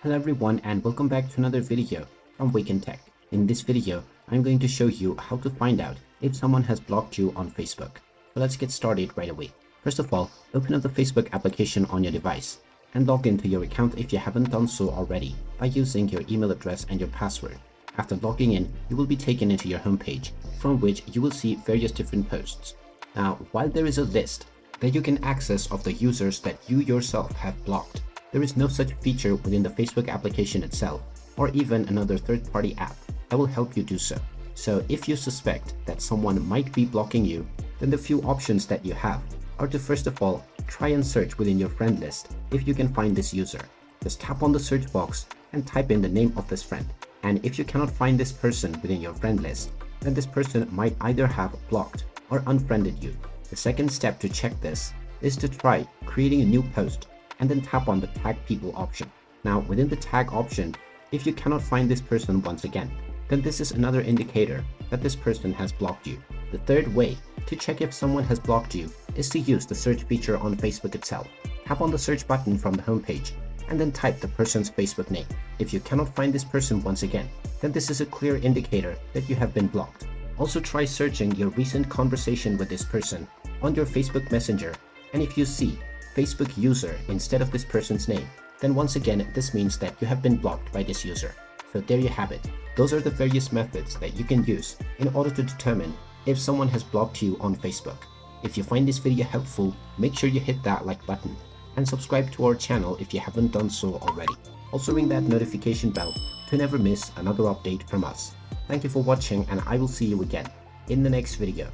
Hello everyone and welcome back to another video from Wake&Tech. In this video, I'm going to show you how to find out if someone has blocked you on Facebook. So let's get started right away. First of all, open up the Facebook application on your device and log into your account if you haven't done so already by using your email address and your password. After logging in, you will be taken into your homepage from which you will see various different posts. Now, while there is a list that you can access of the users that you yourself have blocked, there is no such feature within the Facebook application itself or even another third-party app that will help you do so. So if you suspect that someone might be blocking you, then the few options that you have are to first of all try and search within your friend list if you can find this user. Just tap on the search box and type in the name of this friend. And if you cannot find this person within your friend list, then this person might either have blocked or unfriended you. The second step to check this is to try creating a new post and then tap on the tag people option. Now within the tag option, if you cannot find this person once again, then this is another indicator that this person has blocked you. The third way to check if someone has blocked you is to use the search feature on Facebook itself. Tap on the search button from the homepage and then type the person's Facebook name. If you cannot find this person once again, then this is a clear indicator that you have been blocked. Also try searching your recent conversation with this person on your Facebook Messenger, and if you see Facebook user instead of this person's name, then once again this means that you have been blocked by this user. So there you have it. Those are the various methods that you can use in order to determine if someone has blocked you on Facebook. If you find this video helpful, make sure you hit that like button and subscribe to our channel if you haven't done so already. Also ring that notification bell to never miss another update from us. Thank you for watching and I will see you again in the next video.